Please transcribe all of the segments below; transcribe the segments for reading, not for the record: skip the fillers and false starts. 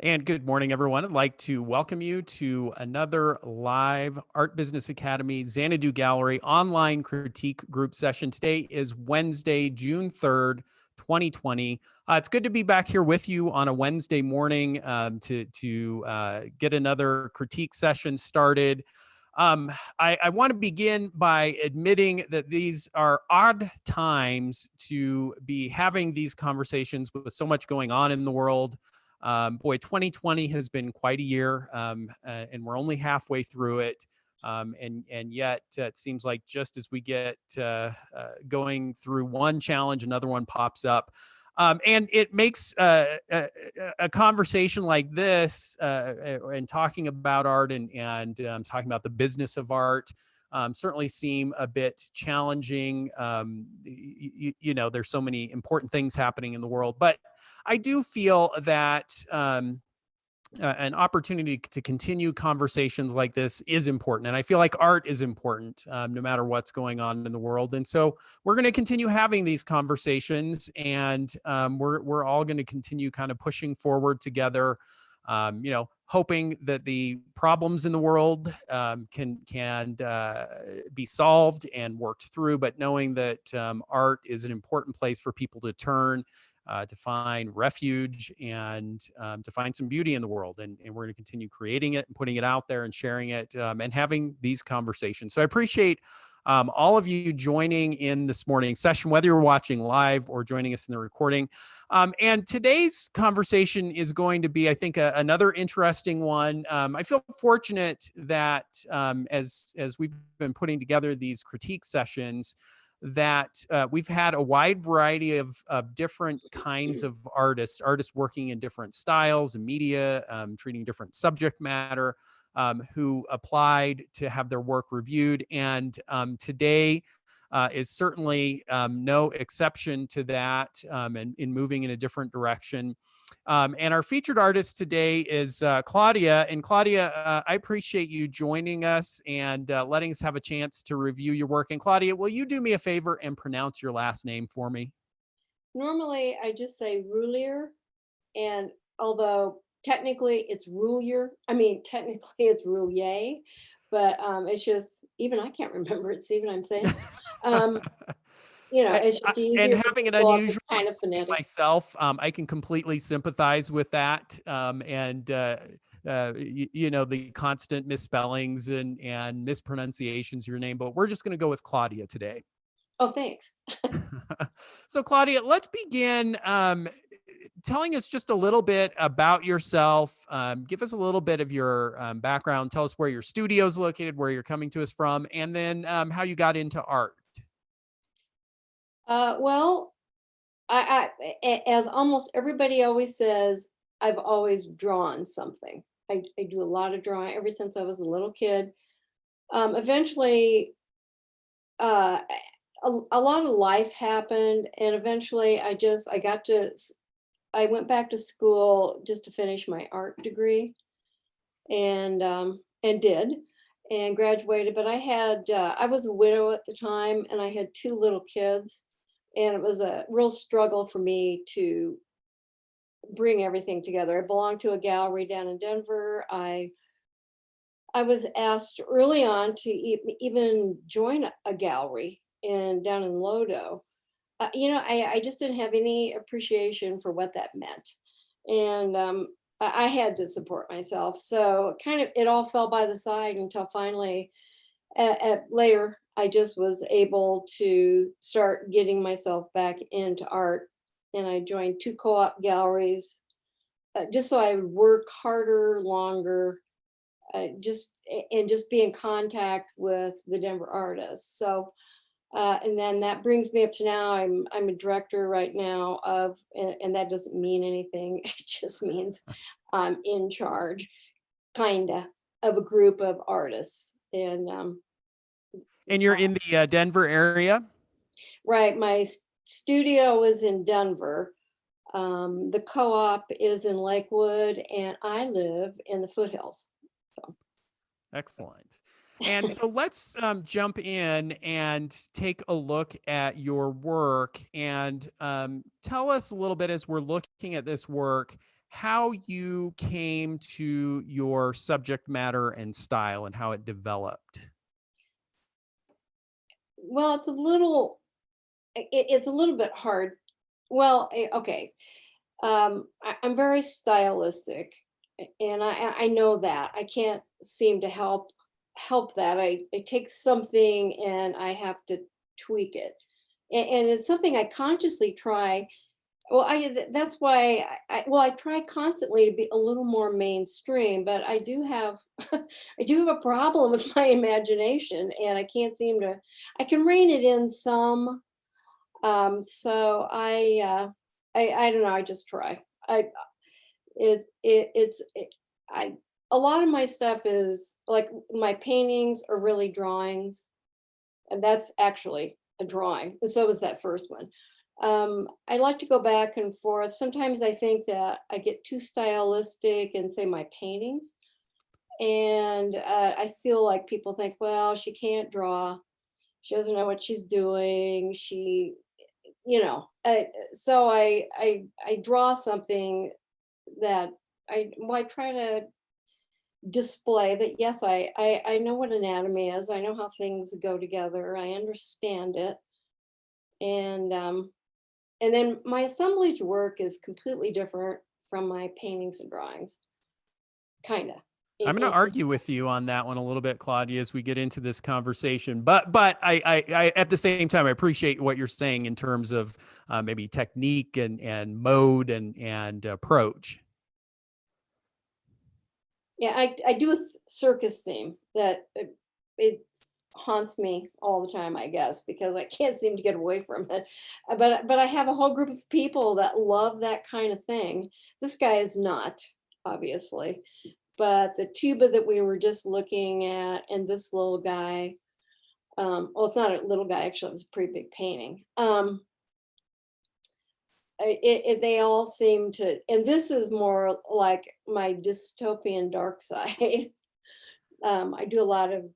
And good morning, everyone. I'd like to welcome you to another live Art Business Academy Xanadu Gallery online critique group session. Today is Wednesday, June 3rd, 2020. It's good to be back here with you on a Wednesday morning to get another critique session started. I want to begin by admitting that these are odd times to be having these conversations with so much going on in the world. Boy, 2020 has been quite a year, and we're only halfway through it. And yet it seems like just as we get going through one challenge, another one pops up. And it makes a conversation like this and talking about art and talking about the business of art certainly seem a bit challenging. There's so many important things happening in the world, but I do feel that an opportunity to continue conversations like this is important. And I feel like art is important no matter what's going on in the world. And so we're going to continue having these conversations, and we're all going to continue kind of pushing forward together, hoping that the problems in the world can be solved and worked through, but knowing that art is an important place for people to turn to find refuge and to find some beauty in the world. And we're going to continue creating it and putting it out there and sharing it and having these conversations. So I appreciate all of you joining in this morning's session, whether you're watching live or joining us in the recording. And today's conversation is going to be, I think, another interesting one. I feel fortunate that as we've been putting together these critique sessions, that we've had a wide variety of different kinds of artists working in different styles and media, treating different subject matter, who applied to have their work reviewed. And today is certainly no exception to that, and in moving in a different direction. And our featured artist today is Claudia. And Claudia, I appreciate you joining us and letting us have a chance to review your work. And Claudia, will you do me a favor and pronounce your last name for me? Normally, I just say Roulier, and although technically it's Roulier, I mean, technically it's Roulier, but it's just, even I can't remember it, see what I'm saying? Um, it's just And easier to having an pull up. It's unusual kind of name phonetic. myself, I can completely sympathize with that. The constant misspellings and mispronunciations of your name, but we're just going to go with Claudia today. Oh, thanks. So, Claudia, let's begin telling us just a little bit about yourself. Give us a little bit of your background. Tell us where your studio is located, where you're coming to us from, and then how you got into art. Well, as almost everybody always says, I've always drawn something. I do a lot of drawing ever since I was a little kid. Eventually, uh, a lot of life happened, and eventually I went back to school just to finish my art degree, and did, and graduated. But I was a widow at the time, and I had two little kids, and it was a real struggle for me to bring everything together. I belonged to a gallery down in Denver. I was asked early on to even join a gallery down in Lodo. I just didn't have any appreciation for what that meant, and I had to support myself. So kind of it all fell by the side until finally, later, I just was able to start getting myself back into art, and I joined two co-op galleries, just so I would work harder, longer, just be in contact with the Denver artists. So, and then that brings me up to now. I'm a director right now and that doesn't mean anything. It just means I'm in charge, kinda, of a group of artists. And you're in the Denver area? Right, my studio is in Denver. The co-op is in Lakewood, and I live in the foothills. So. Excellent. And so let's jump in and take a look at your work and tell us a little bit as we're looking at this work how you came to your subject matter and style and how it developed. Well, it's a little bit hard. Well, okay. I'm very stylistic, and I know that. I can't seem to help that. I take something and I have to tweak it. And it's something I consciously try. Well, that's why I try constantly to be a little more mainstream, but I do have I do have a problem with my imagination, and I can't seem to. I can rein it in some. So I don't know. I just try. It's I a lot of my stuff is like my paintings are really drawings, and that's actually a drawing. And so was that first one. I like to go back and forth. Sometimes I think that I get too stylistic in, say, my paintings, and I feel like people think, well, she can't draw. She doesn't know what she's doing. She, so I draw something that I try to display that. Yes, I know what anatomy is. I know how things go together. I understand it, and then my assemblage work is completely different from my paintings and drawings, kind of. I'm going to argue with you on that one a little bit, Claudia, as we get into this conversation. But I at the same time, I appreciate what you're saying in terms of maybe technique and mode and approach. Yeah, I do a circus theme that it haunts me all the time, I guess, because I can't seem to get away from it. But I have a whole group of people that love that kind of thing. This guy is not, obviously, but the tuba that we were just looking at, and this little guy, well, it's not a little guy, actually, it was a pretty big painting. They all seem to, and this is more like my dystopian dark side. I do a lot of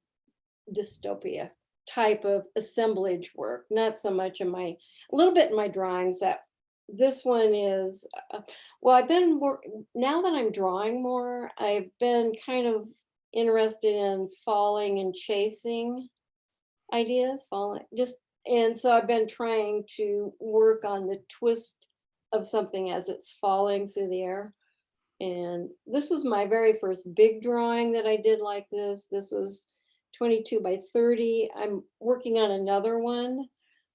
dystopia type of assemblage work, not so much in a little bit in my drawings. That this one is, well, I've been now that I'm drawing more, I've been kind of interested in falling and chasing ideas, falling just, and so I've been trying to work on the twist of something as it's falling through the air. And this was my very first big drawing that I did like this. This was 22 by 30. I'm working on another one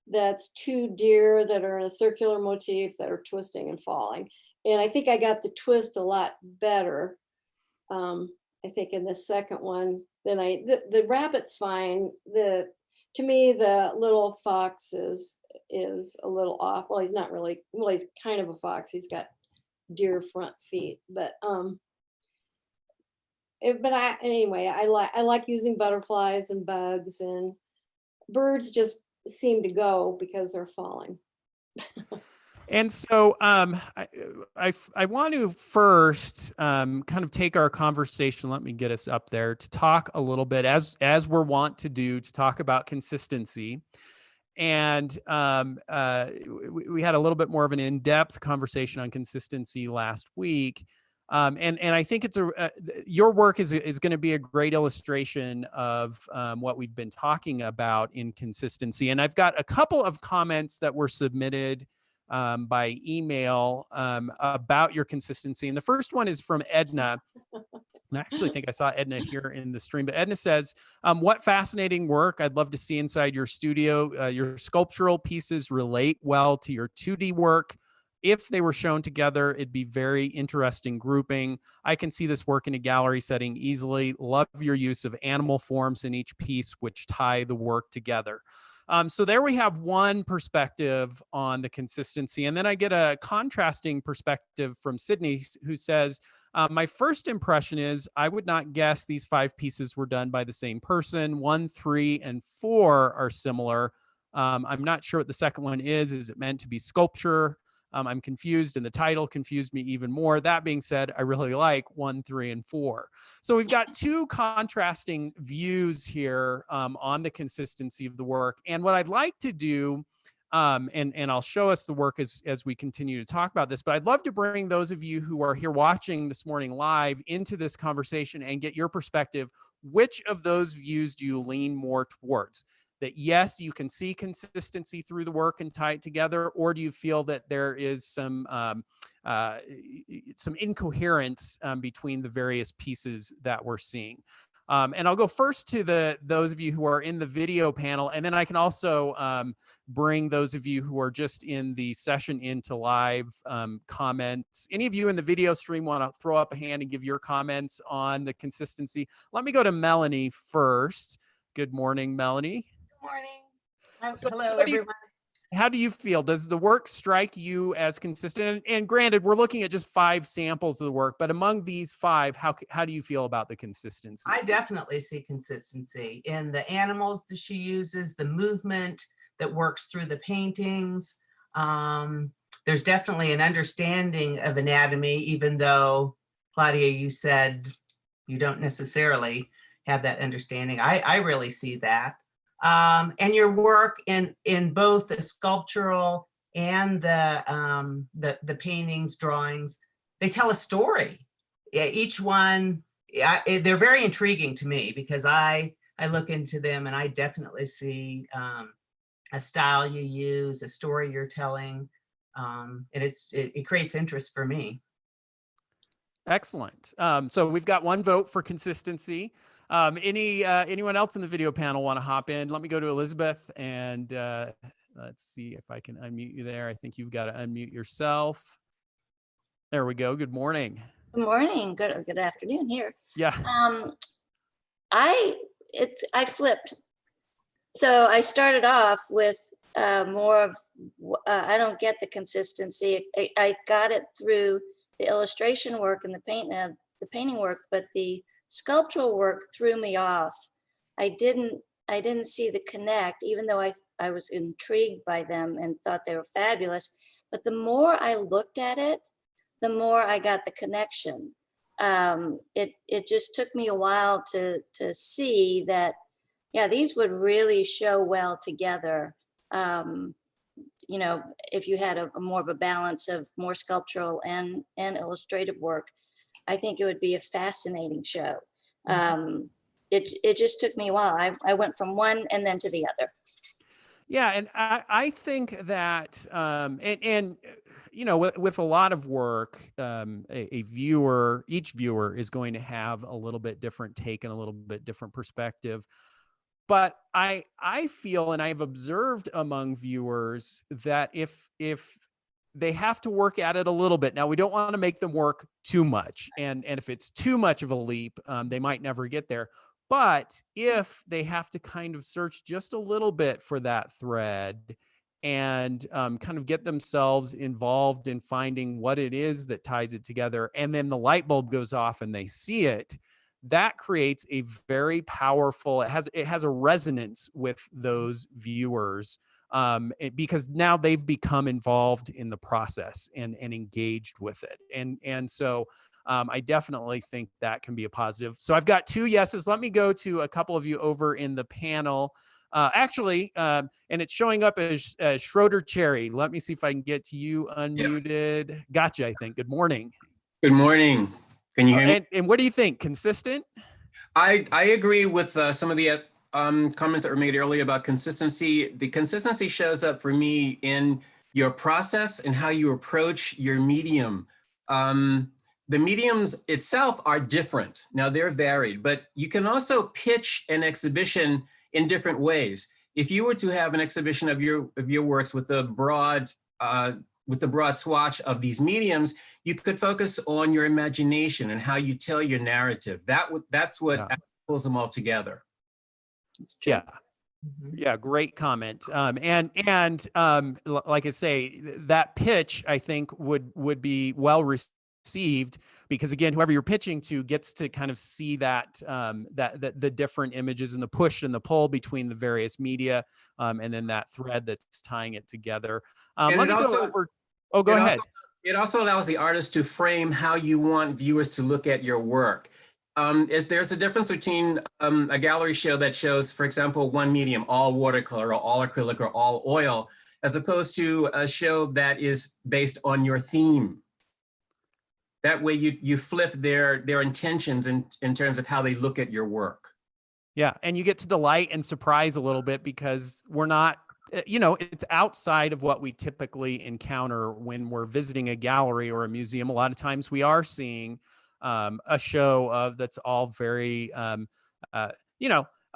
that's two deer that are in a circular motif that are twisting and falling. And I think I got the twist a lot better. I think in the second one, then the rabbit's fine. To me, the little fox is a little off. Well, he's not really, well, he's kind of a fox. He's got deer front feet, but anyway, I like using butterflies and bugs, and birds just seem to go because they're falling. And so I want to first kind of take our conversation, let me get us up there, to talk a little bit, as we're wont to do, to talk about consistency. And we had a little bit more of an in-depth conversation on consistency last week. And I think it's your work is going to be a great illustration of what we've been talking about in consistency. And I've got a couple of comments that were submitted by email about your consistency. And the first one is from Edna. And I actually think I saw Edna here in the stream, but Edna says, what fascinating work. I'd love to see inside your studio. Your sculptural pieces relate well to your 2D work. If they were shown together, it'd be very interesting grouping. I can see this work in a gallery setting easily. Love your use of animal forms in each piece, which tie the work together. So there we have one perspective on the consistency. And then I get a contrasting perspective from Sydney, who says, my first impression is I would not guess these 5 pieces were done by the same person. 1, 3, and 4 are similar. I'm not sure what the second one is. Is it meant to be sculpture? I'm confused, and the title confused me even more. That being said, I really like 1, 3, and 4. So we've got 2 contrasting views here on the consistency of the work. And what I'd like to do And I'll show us the work as we continue to talk about this. But I'd love to bring those of you who are here watching this morning live into this conversation and get your perspective. Which of those views do you lean more towards? That yes, you can see consistency through the work and tie it together, or do you feel that there is some incoherence between the various pieces that we're seeing? And I'll go first to those of you who are in the video panel, and then I can also bring those of you who are just in the session into live comments. Any of you in the video stream want to throw up a hand and give your comments on the consistency? Let me go to Melanie first. Good morning, Melanie. Good morning. So hello, everyone. How do you feel? Does the work strike you as consistent? And granted, we're looking at just 5 samples of the work, but among these 5, how do you feel about the consistency? I definitely see consistency in the animals that she uses, the movement that works through the paintings. There's definitely an understanding of anatomy, even though, Claudia, you said you don't necessarily have that understanding. I really see that. And your work in both the sculptural and the paintings, drawings, they tell a story. Each one, they're very intriguing to me because I look into them and I definitely see a style you use, a story you're telling, and it creates interest for me. Excellent. So we've got 1 vote for consistency. Anyone else in the video panel want to hop in? Let me go to Elizabeth and let's see if I can unmute you there. I think you've got to unmute yourself. There we go. Good morning. Good morning. Good afternoon here. Yeah. I flipped. So I started off with more of I don't get the consistency. I got it through the illustration work and the painting work, but the sculptural work threw me off. I didn't see the connect, even though I was intrigued by them and thought they were fabulous. But the more I looked at it, the more I got the connection. It just took me a while to see that, yeah, these would really show well together. You know, if you had a more of a balance of more sculptural and illustrative work, I think it would be a fascinating show. It just took me a while. I went from one and then to the other. Yeah, and I think that, and you know, with a lot of work, each viewer is going to have a little bit different take and a little bit different perspective. But I feel, and I've observed among viewers, that if they have to work at it a little bit. Now, we don't want to make them work too much. And if it's too much of a leap, they might never get there. But if they have to kind of search just a little bit for that thread and kind of get themselves involved in finding what it is that ties it together, and then the light bulb goes off and they see it, that creates a very powerful, it has a resonance with those viewers. Because now they've become involved in the process and engaged with it. And so I definitely think that can be a positive. So I've got 2 yeses. Let me go to a couple of you over in the panel. And it's showing up as Schroeder Cherry. Let me see if I can get to you unmuted. Yeah. Gotcha, I think. Good morning. Good morning. Can you hear me? And what do you think? Consistent? I agree with some of the comments that were made earlier about consistency. The consistency shows up for me in your process and how you approach your medium. The mediums itself are different. Now they're varied, but you can also pitch an exhibition in different ways. If you were to have an exhibition of your works with the broad swatch of these mediums, you could focus on your imagination and how you tell your narrative. That's what pulls them all together. Yeah. Yeah, great comment. And like I say, that pitch I think would be well received because again, whoever you're pitching to gets to kind of see that the different images and the push and the pull between the various media, and then that thread that's tying it together. Let me go over. Oh, go ahead. It also allows the artist to frame how you want viewers to look at your work. There's a difference between a gallery show that shows, for example, one medium, all watercolor or all acrylic or all oil, as opposed to a show that is based on your theme. That way you flip their intentions in terms of how they look at your work. Yeah, and you get to delight and surprise a little bit because we're not, it's outside of what we typically encounter when we're visiting a gallery or a museum. A lot of times we are seeing a show that's all very,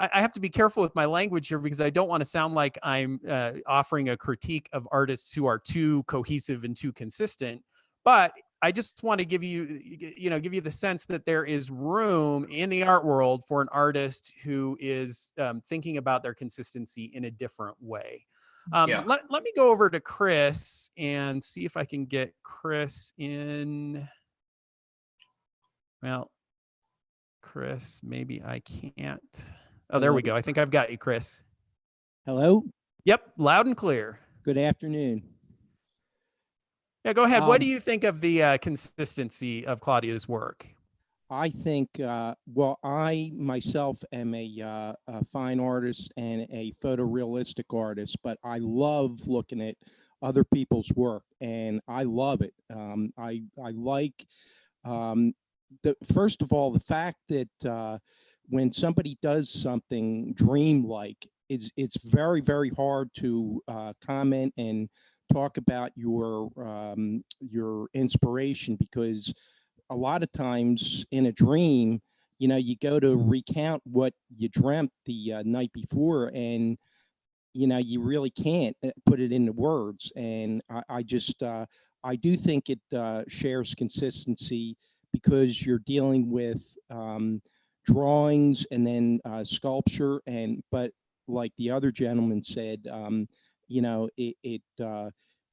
I have to be careful with my language here because I don't want to sound like I'm offering a critique of artists who are too cohesive and too consistent, but I just want to give you the sense that there is room in the art world for an artist who is thinking about their consistency in a different way. Yeah. Let me go over to Chris and see if I can get Chris in. Well, Chris, maybe I can't. Oh, there we go. I think I've got you, Chris. Hello. Yep, loud and clear. Good afternoon. Yeah, go ahead. What do you think of the consistency of Claudia's work? I think, well, I myself am a fine artist and a photorealistic artist, but I love looking at other people's work, and I love it. I like, first of all, the fact that when somebody does something dreamlike, it's very, very hard to comment and talk about your inspiration, because a lot of times in a dream, you go to recount what you dreamt the night before, and you really can't put it into words. And I just I do think it shares consistency, because you're dealing with drawings and then sculpture, but like the other gentleman said,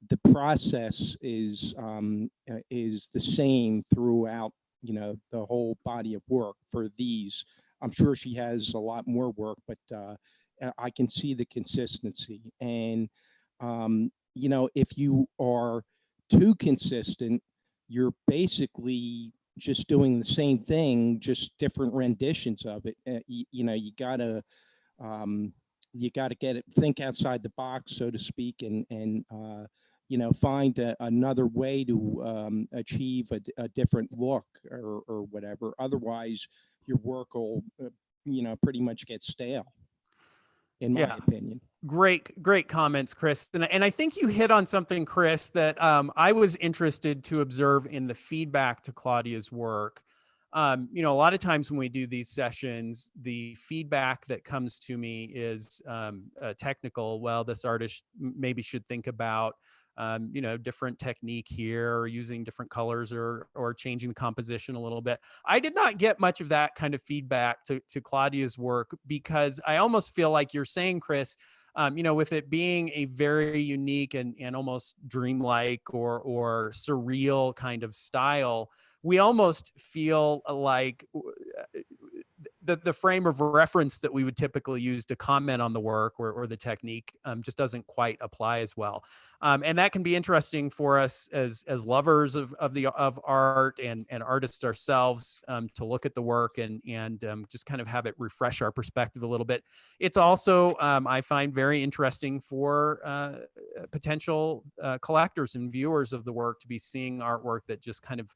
the process is the same throughout, the whole body of work for these. I'm sure she has a lot more work, but I can see the consistency. And if you are too consistent, you're basically just doing the same thing, just different renditions of it. You gotta think outside the box, so to speak, and find another way to achieve a different look or whatever. Otherwise, your work will, pretty much get stale, in my opinion. Great comments, Chris. And I think you hit on something, Chris, that I was interested to observe in the feedback to Claudia's work. A lot of times when we do these sessions, the feedback that comes to me is technical. Well, this artist maybe should think about, different technique here, or using different colors, or changing the composition a little bit. I did not get much of that kind of feedback to Claudia's work, because I almost feel like you're saying, Chris, with it being a very unique and almost dreamlike or surreal kind of style, we almost feel like the frame of reference that we would typically use to comment on the work or the technique just doesn't quite apply as well. And that can be interesting for us as lovers of art and artists ourselves, to look at the work and just kind of have it refresh our perspective a little bit. It's also, I find, very interesting for potential collectors and viewers of the work to be seeing artwork that just kind of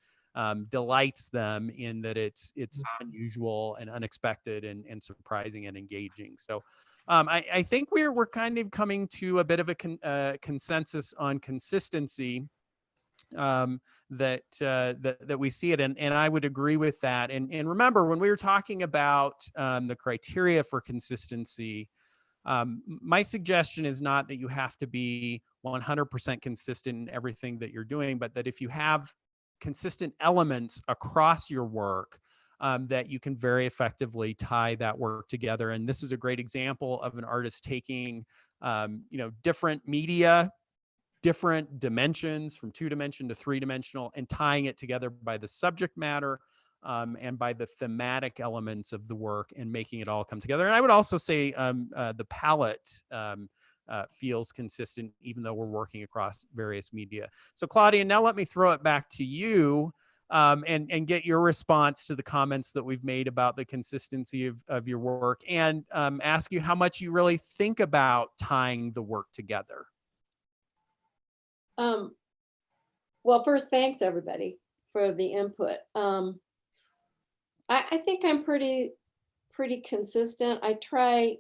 delights them in that it's unusual and unexpected and surprising and engaging. So I think we're kind of coming to a bit of a consensus on consistency, that we see it, and I would agree with that. And remember, when we were talking about the criteria for consistency, my suggestion is not that you have to be 100% consistent in everything that you're doing, but that if you have consistent elements across your work, that you can very effectively tie that work together. And this is a great example of an artist taking, different media, different dimensions from 2-dimension to 3-dimensional, and tying it together by the subject matter, and by the thematic elements of the work, and making it all come together. And I would also say the palette feels consistent, even though we're working across various media. So Claudia, now let me throw it back to you, and get your response to the comments that we've made about the consistency of your work, and ask you how much you really think about tying the work together. Well, first, thanks everybody for the input. I think I'm pretty consistent. I try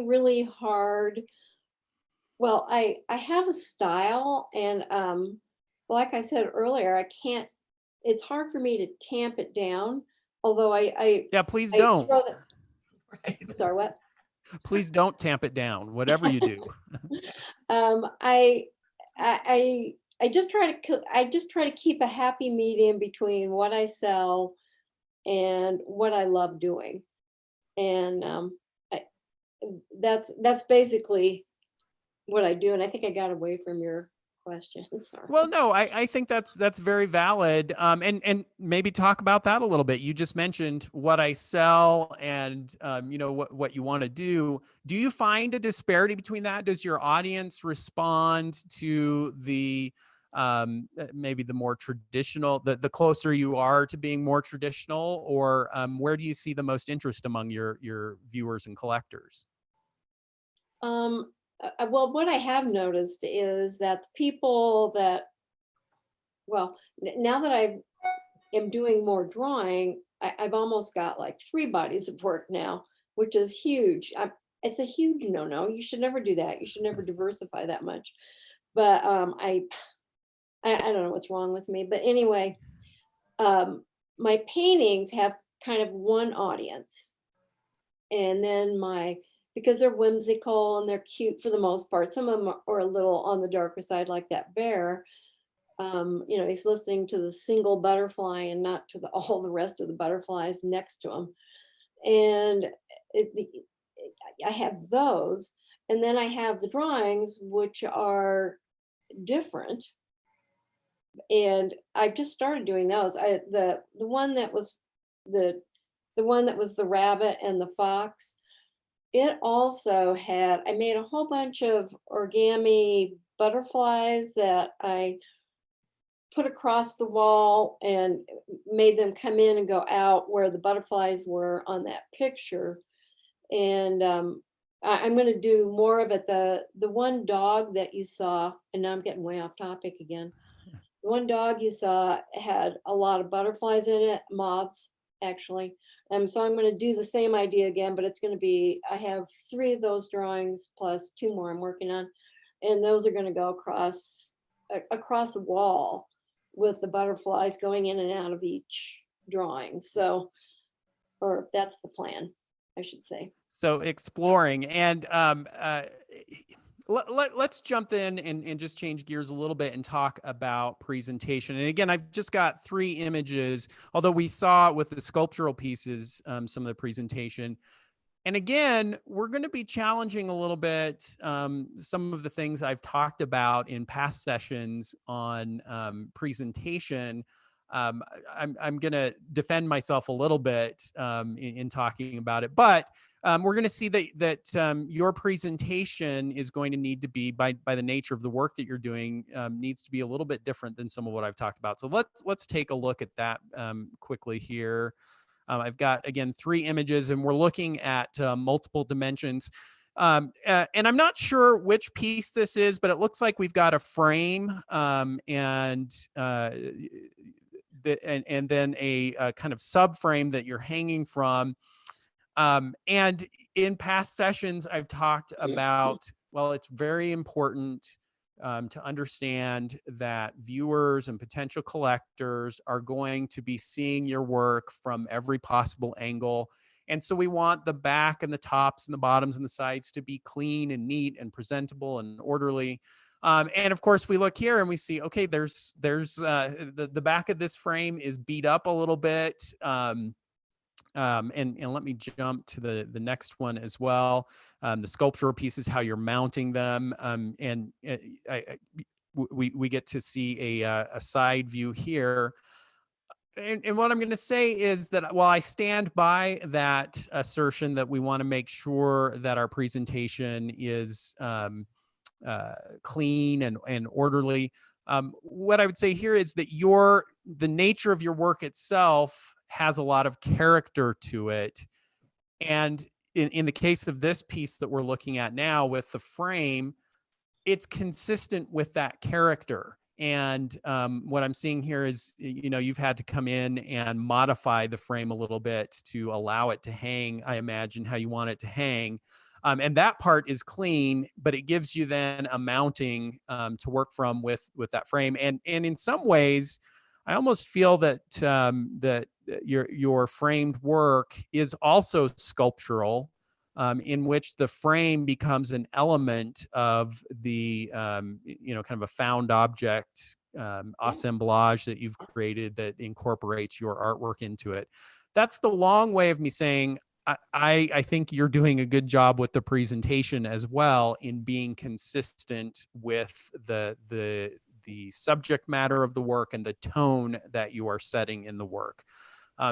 really hard. Well, I have a style, and like I said earlier, it's hard for me to tamp it down. Although Yeah, please I don't. throw the, Right. sorry, what? Please don't tamp it down, whatever you do. I just try to keep a happy medium between what I sell and what I love doing. And I, that's basically what I do. And I think I got away from your question. Sorry. Well, no, I think that's very valid. And maybe talk about that a little bit. You just mentioned what I sell and, you know, what you want to do. Do you find a disparity between that? Does your audience respond to the, maybe the more traditional, the closer you are to being more traditional, or where do you see the most interest among your viewers and collectors? Well, what I have noticed is that the people that, well, now that I am doing more drawing, I've almost got like 3 bodies of work now, which is huge. It's a huge no-no. You should never do that. You should never diversify that much. But I don't know what's wrong with me. But anyway, my paintings have kind of one audience. And then because they're whimsical and they're cute for the most part. Some of them are a little on the darker side, like that bear. You know, he's listening to the single butterfly and not to all the rest of the butterflies next to him. And I have those. And then I have the drawings, which are different. And I just started doing those. The one that was the one that was the rabbit and the fox, it also had, I made a whole bunch of origami butterflies that I put across the wall and made them come in and go out where the butterflies were on that picture. And I'm going to do more of it. The one dog that you saw, and now I'm getting way off topic again. The one dog you saw had a lot of butterflies in it, moths actually. So I'm going to do the same idea again, but it's going to be, I have 3 of those drawings plus 2 more I'm working on. And those are going to go across the wall with the butterflies going in and out of each drawing. So, or that's the plan, I should say. So exploring, and let's jump in and just change gears a little bit and talk about presentation. And again, I've just got 3 images, although we saw with the sculptural pieces, some of the presentation. And again, we're going to be challenging a little bit some of the things I've talked about in past sessions on presentation. I'm going to defend myself a little bit in talking about it, but we're going to see that your presentation is going to need to be, by the nature of the work that you're doing, needs to be a little bit different than some of what I've talked about. So let's take a look at that quickly here. I've got, again, 3 images, and we're looking at multiple dimensions. And I'm not sure which piece this is, but it looks like we've got a frame and then a kind of subframe that you're hanging from. And in past sessions, I've talked about, well, it's very important to understand that viewers and potential collectors are going to be seeing your work from every possible angle. And so we want the back and the tops and the bottoms and the sides to be clean and neat and presentable and orderly. And of course, we look here and we see, okay, there's the back of this frame is beat up a little bit. And let me jump to the next one as well. The sculptural pieces, how you're mounting them. And we get to see a side view here. And what I'm going to say is that while I stand by that assertion that we want to make sure that our presentation is clean and orderly, what I would say here is that the nature of your work itself has a lot of character to it. And in the case of this piece that we're looking at now with the frame, it's consistent with that character. And what I'm seeing here is, you've had to come in and modify the frame a little bit to allow it to hang, I imagine, how you want it to hang. And that part is clean, but it gives you then a mounting to work from with that frame. And in some ways, I almost feel that that your framed work is also sculptural, in which the frame becomes an element of the kind of a found object assemblage that you've created that incorporates your artwork into it. That's the long way of me saying I think you're doing a good job with the presentation as well, in being consistent with the subject matter of the work and the tone that you are setting in the work.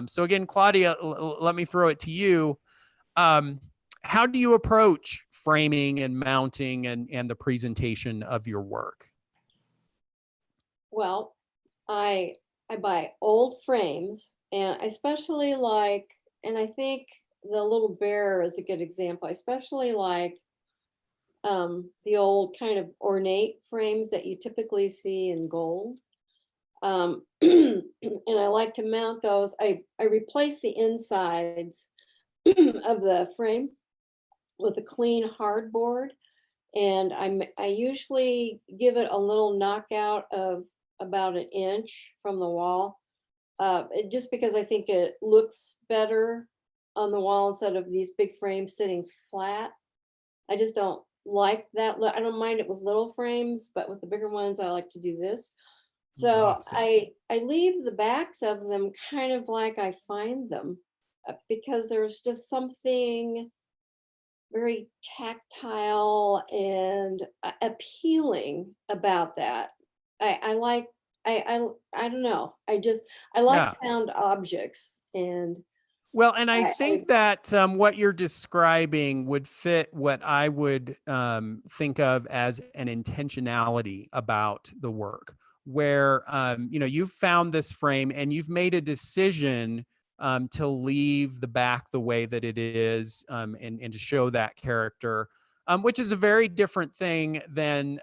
So again, Claudia, let me throw it to you. How do you approach framing and mounting and the presentation of your work? Well, I buy old frames, and I especially like, and I think the little bear is a good example. I especially like the old kind of ornate frames that you typically see in gold. And I like to mount those. I replace the insides of the frame with a clean hardboard, and I usually give it a little knockout of about an inch from the wall, just because I think it looks better on the wall instead of these big frames sitting flat. I just don't like that. I don't mind it with little frames, but with the bigger ones, I like to do this. So Awesome. I leave the backs of them kind of like I find them, because there's just something very tactile and appealing about that. I like, I don't know. I like Yeah. found objects, and Well, and I I think that what you're describing would fit what I would think of as an intentionality about the work, where you've found this frame and you've made a decision to leave the back the way that it is, and to show that character. Which is a very different thing than,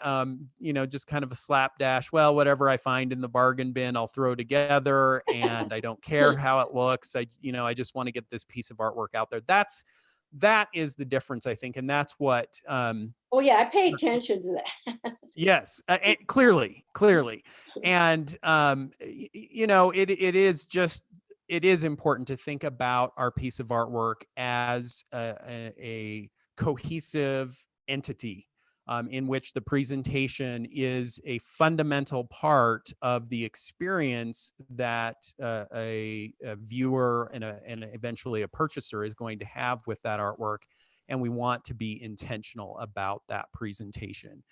just kind of a slapdash. Well, whatever I find in the bargain bin, I'll throw together, and I don't care how it looks. I just want to get this piece of artwork out there. That is the difference, I think, and that's what. oh yeah, I pay attention to that. Yes, and clearly, and it is important to think about our piece of artwork as a cohesive entity, in which the presentation is a fundamental part of the experience that a viewer and eventually a purchaser is going to have with that artwork. And we want to be intentional about that presentation.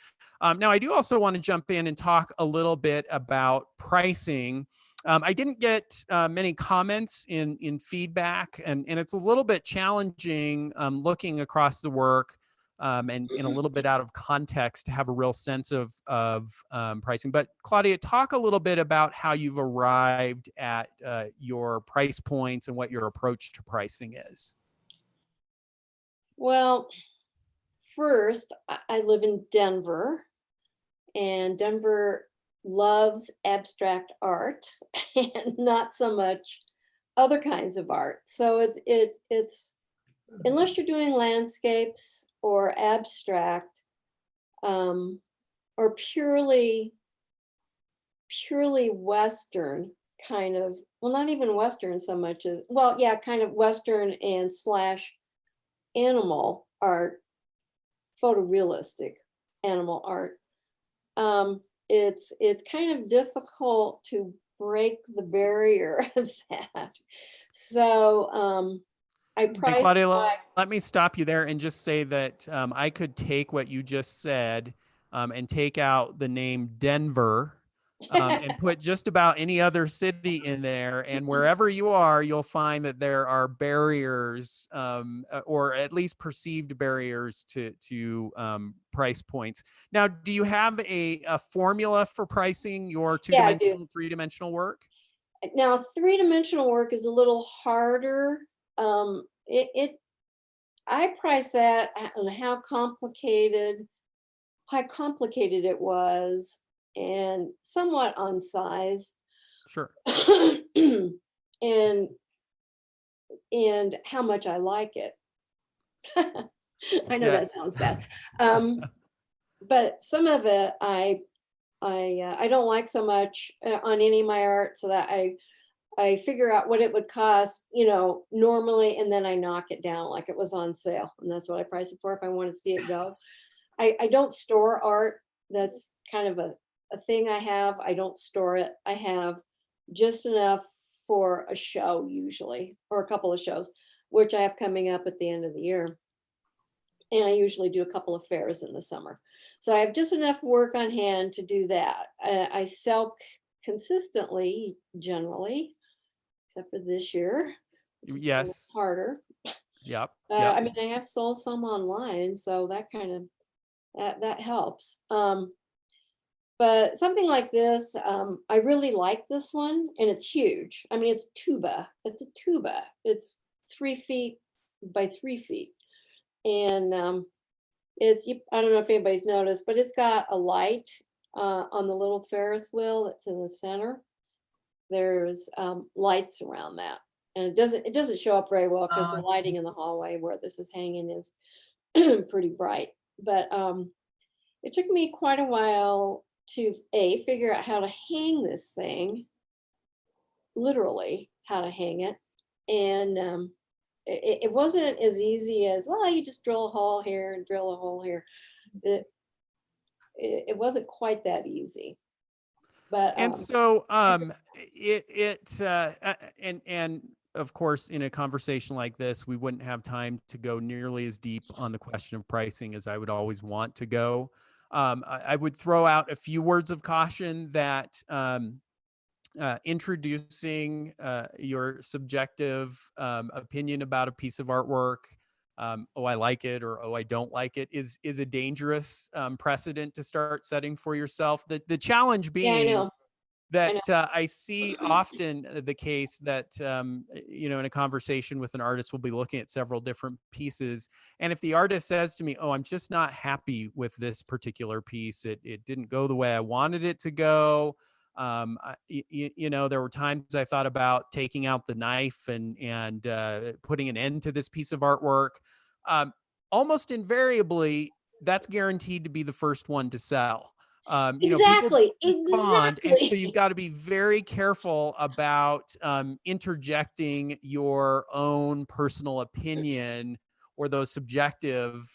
Now, I do also want to jump in and talk a little bit about pricing. I didn't get many comments in feedback, and it's a little bit challenging looking across the work and a little bit out of context to have a real sense of pricing. But Claudia, talk a little bit about how you've arrived at your price points and what your approach to pricing is. Well, first, I live in Denver, and Denver loves abstract art and not so much other kinds of art. So it's unless you're doing landscapes or abstract, or purely Western kind of, well, not even Western so much as, well, yeah, kind of Western and / animal art, photorealistic animal art. It's kind of difficult to break the barrier of that. So I And price Claudia, by, let me stop you there and just say that I could take what you just said and take out the name Denver and put just about any other city in there. And wherever you are, you'll find that there are barriers, or at least perceived barriers to price points. Now, do you have a formula for pricing your yeah, I do. two-dimensional, three-dimensional work? Now, three-dimensional work is a little harder. I price that on how complicated, complicated it was and somewhat on size. Sure. and how much I like it. I know that Yes. sounds bad. But some of it I don't like so much on any of my art, so that I figure out what it would cost, normally, and then I knock it down like it was on sale, and that's what I price it for if I want to see it go. I don't store art. That's kind of a thing I have. I don't store it. I have just enough for a show usually, or a couple of shows, which I have coming up at the end of the year. And I usually do a couple of fairs in the summer. So I have just enough work on hand to do that. I sell consistently, generally, except for this year, which is a little Yes. harder. Yep. I Yep. mean, I have sold some online, so that kind of that helps. But something like this, I really like this one, and it's huge. I mean, it's tuba. It's a tuba. It's 3 feet by 3 feet, and I don't know if anybody's noticed, but it's got a light on the little Ferris wheel that's in the center. There's lights around that, and it doesn't show up very well because the lighting in the hallway where this is hanging is pretty bright. But it took me quite a while to figure out how to hang this thing, literally how to hang it, and it wasn't as easy as, well, you just drill a hole here and drill a hole here. It wasn't quite that easy. But And so and of course, in a conversation like this, we wouldn't have time to go nearly as deep on the question of pricing as I would always want to go. I would throw out a few words of caution that introducing your subjective opinion about a piece of artwork, oh, I like it, or oh, I don't like it, is a dangerous precedent to start setting for yourself. The challenge yeah, I being know. that I see often the case that, in a conversation with an artist, we'll be looking at several different pieces. And if the artist says to me, oh, I'm just not happy with this particular piece, it didn't go the way I wanted it to go. There were times I thought about taking out the knife and putting an end to this piece of artwork. Almost invariably, that's guaranteed to be the first one to sell. Exactly. People respond, and so Exactly. you've got to be very careful about interjecting your own personal opinion or those subjective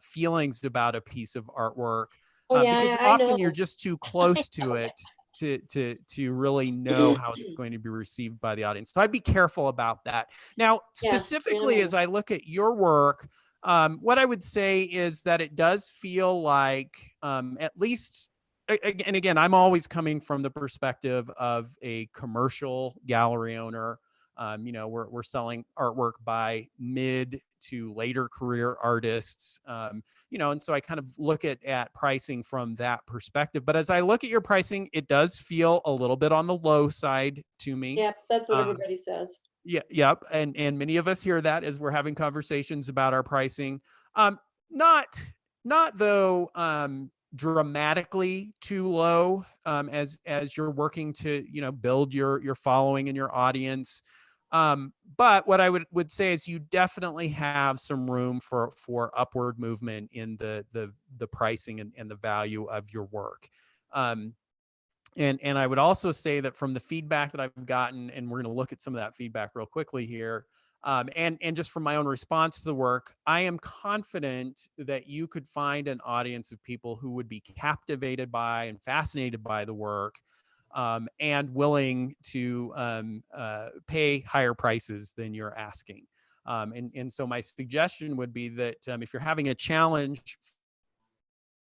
feelings about a piece of artwork, Oh yeah, because I often you're know. just too close to it to really know how it's going to be received by the audience. So I'd be careful about that. Now, Yeah, specifically, as I look at your work, what I would say is that it does feel like, at least, and again, I'm always coming from the perspective of a commercial gallery owner. We're selling artwork by mid to later career artists, and so I kind of look at pricing from that perspective. But as I look at your pricing, it does feel a little bit on the low side to me. yeah, that's what Um, everybody says. Yeah, yep. And many of us hear that as we're having conversations about our pricing. Not though dramatically too low, as you're working to, build your following and your audience. But what I would say is you definitely have some room for upward movement in the pricing and the value of your work. And I would also say that from the feedback that I've gotten, and we're going to look at some of that feedback real quickly here, and just from my own response to the work, I am confident that you could find an audience of people who would be captivated by and fascinated by the work, and willing to pay higher prices than you're asking. And so my suggestion would be that if you're having a challenge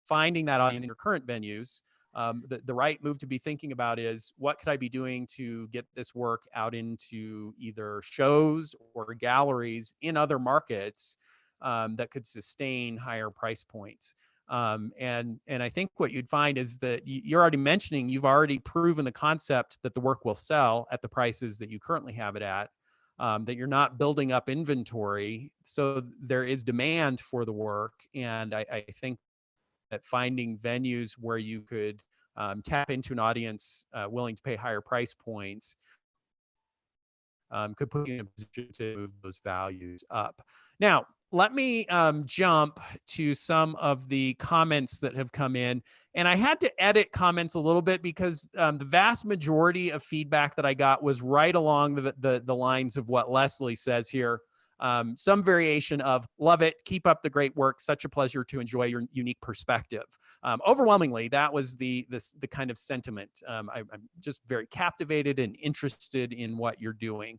finding that audience in your current venues, the right move to be thinking about is, what could I be doing to get this work out into either shows or galleries in other markets that could sustain higher price points. And I think what you'd find is that you're already mentioning, you've already proven the concept that the work will sell at the prices that you currently have it at, that you're not building up inventory. So there is demand for the work. And I think that finding venues where you could tap into an audience willing to pay higher price points could put you in a position to move those values up. Now, let me jump to some of the comments that have come in. And I had to edit comments a little bit because the vast majority of feedback that I got was right along the lines of what Leslie says here. Some variation of love it, keep up the great work, such a pleasure to enjoy your unique perspective. Overwhelmingly, that was the kind of sentiment. I'm just very captivated and interested in what you're doing.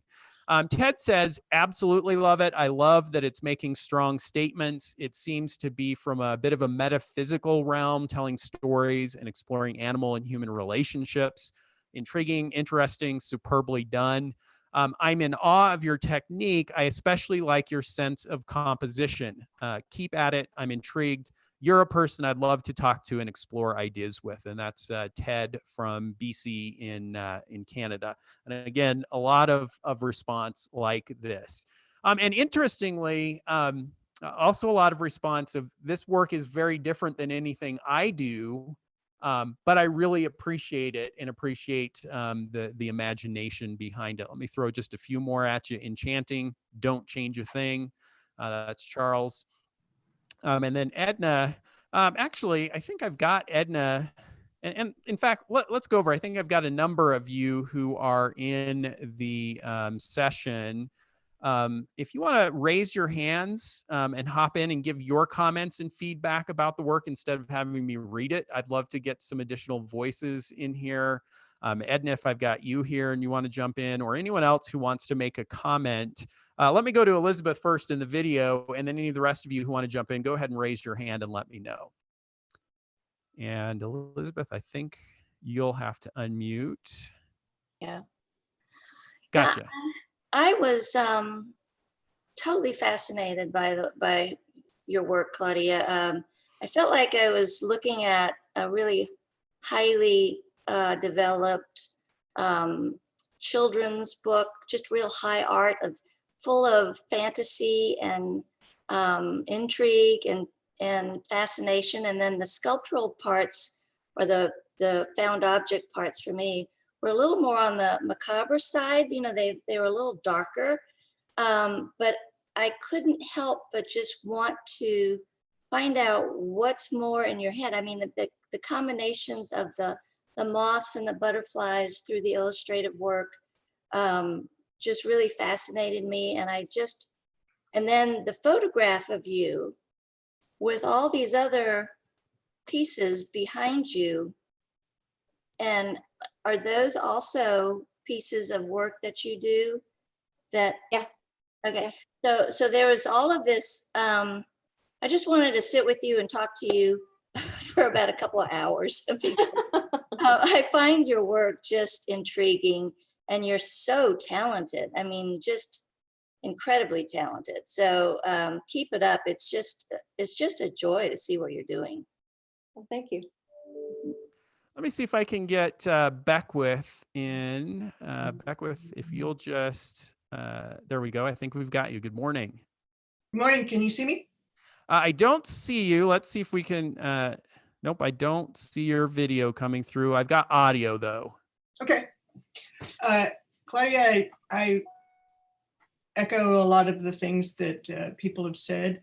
Ted says, absolutely love it. I love that it's making strong statements. It seems to be from a bit of a metaphysical realm, telling stories and exploring animal and human relationships. Intriguing, interesting, superbly done. I'm in awe of your technique. I especially like your sense of composition. Keep at it. I'm intrigued. You're a person I'd love to talk to and explore ideas with. And that's Ted from BC in Canada. And again, a lot of response like this. And interestingly, also a lot of response of this work is very different than anything I do. But I really appreciate it and appreciate the imagination behind it. Let me throw just a few more at you. Enchanting, don't change a thing. That's Charles. And then Edna, actually, I think I've got Edna. And in fact, let's go over. I think I've got a number of you who are in the session. If you want to raise your hands and hop in and give your comments and feedback about the work instead of having me read it, I'd love to get some additional voices in here. Edna, if I've got you here and you want to jump in, or anyone else who wants to make a comment, let me go to Elizabeth first in the video, and then any of the rest of you who want to jump in, go ahead and raise your hand and let me know. And Elizabeth, I think you'll have to unmute. Yeah. Gotcha. I was totally fascinated by your work, Claudia. I felt like I was looking at a really highly developed children's book, just real high art, full of fantasy and intrigue and fascination. And then the sculptural parts, or the found object parts for me, were a little more on the macabre side. You know, they were a little darker, but I couldn't help but just want to find out what's more in your head. I mean, the combinations of the moths and the butterflies through the illustrative work just really fascinated me. And then the photograph of you with all these other pieces behind you, and are those also pieces of work that you do? That, Yeah. Okay. Yeah. So there was all of this. I just wanted to sit with you and talk to you for about a couple of hours. I find your work just intriguing, and you're so talented. I mean, just incredibly talented. So keep it up. It's just a joy to see what you're doing. Well, thank you. Let me see if I can get Beckwith in. Beckwith, if you'll just, there we go. I think we've got you. Good morning. Good morning. Can you see me? I don't see you. Let's see if we can. Nope, I don't see your video coming through. I've got audio though. Okay. Claudia, I echo a lot of the things that people have said.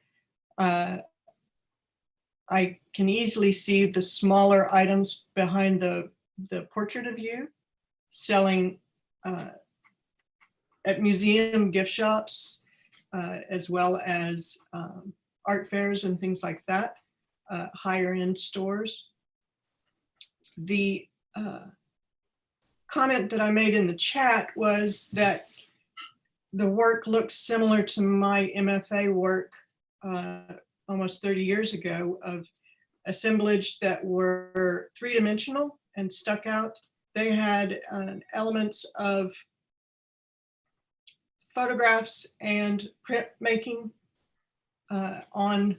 I can easily see the smaller items behind the portrait of you selling at museum gift shops, as well as art fairs and things like that, higher end stores. The comment that I made in the chat was that the work looks similar to my MFA work almost 30 years ago, of assemblage that were three-dimensional and stuck out. They had elements of photographs and print making on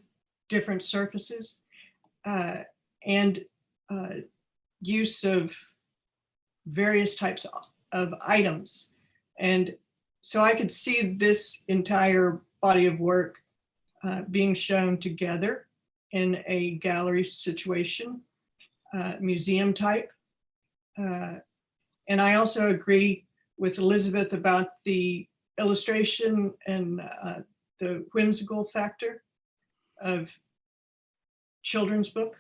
different surfaces, and use of various types of items. And so I could see this entire body of work being shown together in a gallery situation, museum type. And I also agree with Elizabeth about the illustration and the whimsical factor of children's book.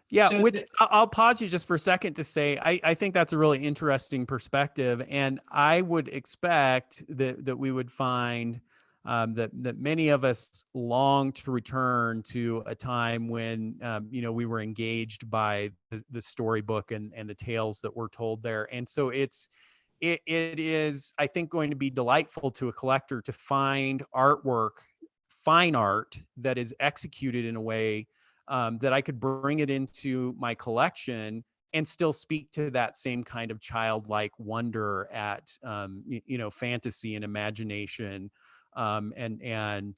Yeah, So which that- I'll pause you just for a second to say, I think that's a really interesting perspective. And I would expect that we would find that many of us long to return to a time when, we were engaged by the storybook and the tales that were told there. And so it is, I think, going to be delightful to a collector to find artwork, fine art that is executed in a way that I could bring it into my collection and still speak to that same kind of childlike wonder at, fantasy and imagination, and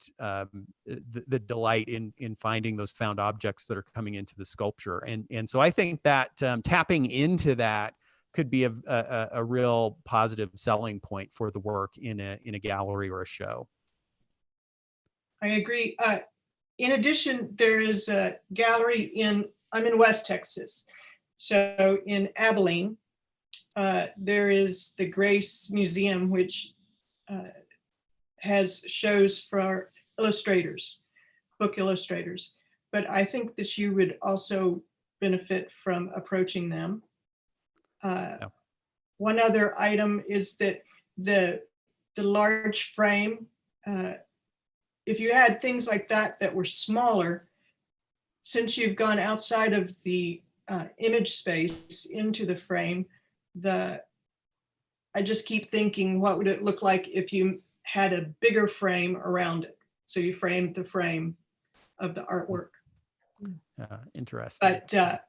the delight in finding those found objects that are coming into the sculpture. And so I think that tapping into that could be a real positive selling point for the work in a gallery or a show. I agree. In addition, there is a gallery I'm in West Texas. So in Abilene, there is the Grace Museum, which has shows for illustrators, book illustrators. But I think that you would also benefit from approaching them. Yeah. One other item is that the large frame, if you had things like that were smaller, since you've gone outside of the image space into the frame, I just keep thinking, what would it look like if you had a bigger frame around it? So you framed the frame of the artwork. Interesting. But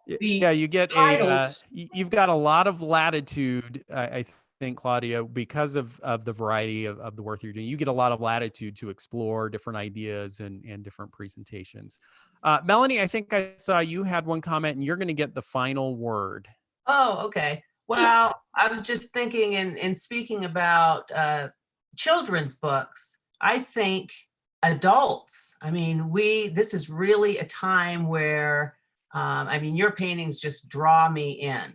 yeah, you get titles, you've got a lot of latitude, I think, Claudia, because of the variety of the work you're doing. You get a lot of latitude to explore different ideas and different presentations. Melanie, I think I saw you had one comment, and you're going to get the final word. Oh, okay. Well, I was just thinking in speaking about children's books, I think adults, I mean, this is really a time where, your paintings just draw me in.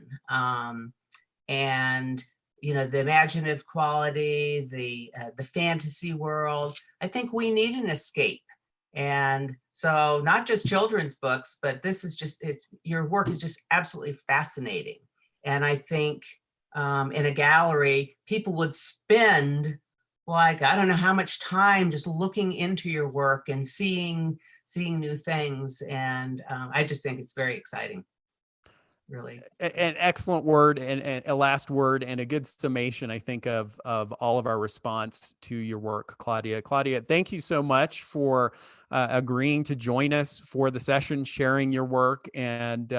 And, the imaginative quality, the fantasy world, I think we need an escape. And so not just children's books, but this is just, your work is just absolutely fascinating. And I think in a gallery, people would spend I don't know how much time just looking into your work and seeing new things. And I just think it's very exciting. Really. An excellent word and a last word and a good summation, I think, of all of our response to your work, Claudia. Claudia, thank you so much for agreeing to join us for the session, sharing your work. And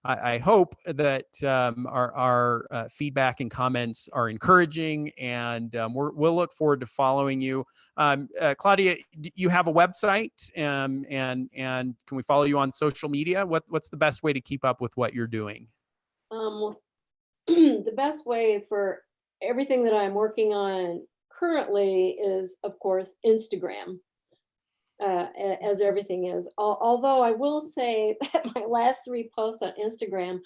I hope that our feedback and comments are encouraging, and we'll look forward to following you. Claudia, you have a website, and can we follow you on social media? What's the best way to keep up with what you're doing? The best way for everything that I'm working on currently is, of course, Instagram. As everything is. Although I will say that my last 3 posts on Instagram,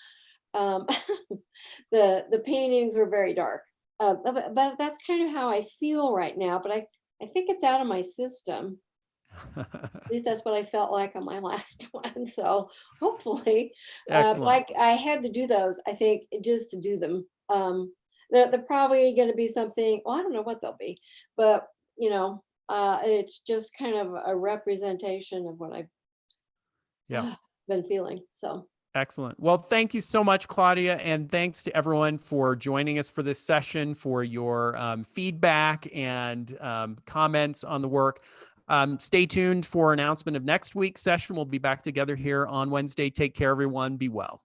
the paintings were very dark. But that's kind of how I feel right now. But I think it's out of my system. At least that's what I felt like on my last one. So hopefully, like I had to do those, I think, just to do them. They're probably going to be something, well, I don't know what they'll be, but it's just kind of a representation of what I've been feeling. So excellent. Well, thank you so much, Claudia. And thanks to everyone for joining us for this session, for your feedback and comments on the work. Stay tuned for announcement of next week's session. We'll be back together here on Wednesday. Take care, everyone. Be well.